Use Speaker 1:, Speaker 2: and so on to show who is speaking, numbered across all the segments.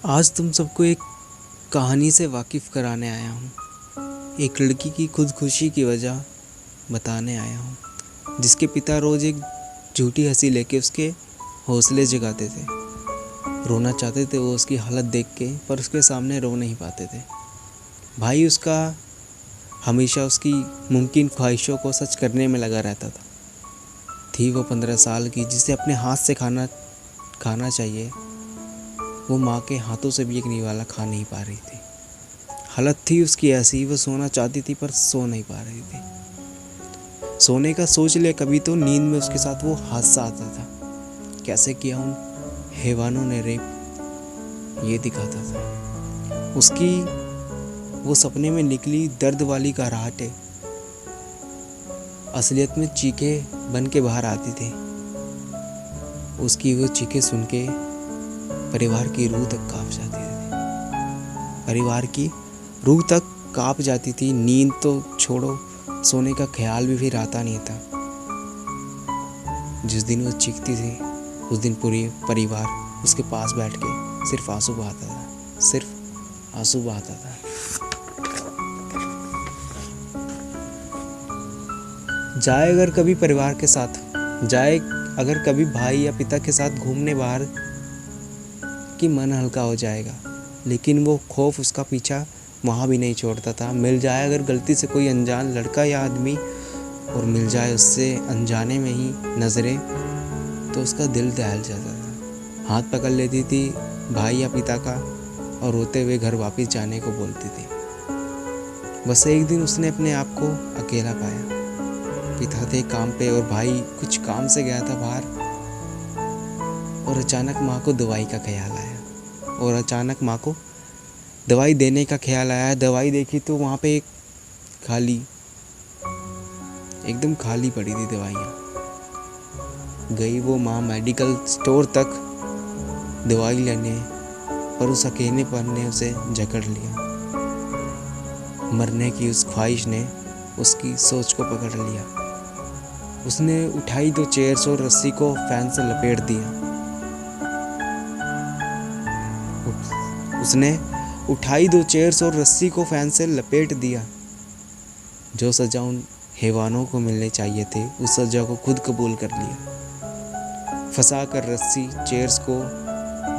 Speaker 1: आज तुम सबको एक कहानी से वाकिफ़ कराने आया हूँ। एक लड़की की खुदकुशी की वजह बताने आया हूँ, जिसके पिता रोज़ एक झूठी हंसी लेके उसके हौसले जगाते थे। रोना चाहते थे वो उसकी हालत देख के, पर उसके सामने रो नहीं पाते थे। भाई उसका हमेशा उसकी मुमकिन ख्वाहिशों को सच करने में लगा रहता था। थी वो 15 साल की, जिसे अपने हाथ से खाना चाहिए, वो माँ के हाथों से भी एक निवाला खा नहीं पा रही थी। हालत थी उसकी ऐसी, वो सोना चाहती थी पर सो नहीं पा रही थी। सोने का सोच लिया कभी तो नींद में उसके साथ वो हादसा आता था। कैसे किया उन हैवानों ने रेप, ये दिखाता था। उसकी वो सपने में निकली दर्द वाली कराहटें असलियत में चीखें बन के बाहर आती थी। उसकी वो चीखें सुन के परिवार की रूह तक कांप जाती थी। परिवार की रूह तक कांप जाती थी। नींद तो छोड़ो, सोने का ख्याल भी फिर आता नहीं था। जिस दिन वो चीखती थी, उस दिन पूरी परिवार उसके पास बैठ के सिर्फ आंसू बहाता था, सिर्फ आंसू बहाता था। जाए अगर कभी परिवार के साथ, जाए अगर कभी भाई या पिता के साथ घूमने बाहर, कि मन हल्का हो जाएगा। लेकिन वो खौफ उसका पीछा वहाँ भी नहीं छोड़ता था। मिल जाए अगर गलती से कोई अनजान लड़का या आदमी, और मिल जाए उससे अनजाने में ही नज़रें, तो उसका दिल दहल जाता था। हाथ पकड़ लेती थी भाई या पिता का और रोते हुए घर वापस जाने को बोलती थी। बस एक दिन उसने अपने आप को अकेला पाया। पिता थे काम पे और भाई कुछ काम से गया था बाहर, और अचानक माँ को दवाई का ख्याल आया, और अचानक माँ को दवाई देने का ख्याल आया। दवाई देखी तो वहाँ पे एक एकदम खाली पड़ी थी दवाइयाँ। गई वो माँ मेडिकल स्टोर तक दवाई लेने, पर उस अकेलेपन ने उसे जकड़ लिया। मरने की उस ख्वाहिश ने उसकी सोच को पकड़ लिया। उसने उठाई 2 चेयर्स और रस्सी को फैन से लपेट दिया। उसने उठाई 2 चेयर्स और रस्सी को फैन से लपेट दिया। जो सजा उन हैवानों को मिलने चाहिए थे, उस सजा को खुद कबूल कर लिया। फंसा कर रस्सी चेयर्स को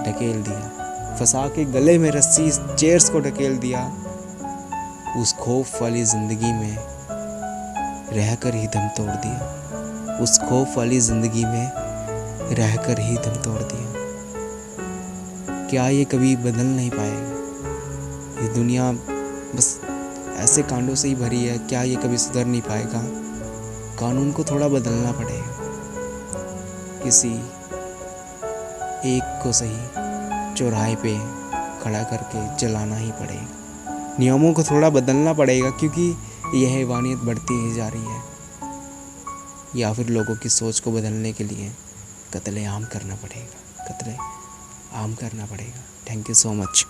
Speaker 1: ढकेल दिया। फंसा के गले में रस्सी चेयर्स को ढकेल दिया। उस खौफ वाली ज़िंदगी में रहकर ही दम तोड़ दिया। उस खौफ वाली ज़िंदगी में रहकर ही दम तोड़ दिया। क्या ये कभी बदल नहीं पाएगा? ये दुनिया बस ऐसे कांडों से ही भरी है। क्या ये कभी सुधर नहीं पाएगा? कानून को थोड़ा बदलना पड़ेगा। किसी एक को सही चौराहे पे खड़ा करके चलाना ही पड़ेगा। नियमों को थोड़ा बदलना पड़ेगा, क्योंकि यह हैवानियत बढ़ती ही जा रही है। या फिर लोगों की सोच को बदलने के लिए कत्ले आम करना पड़ेगा। Thank you so much.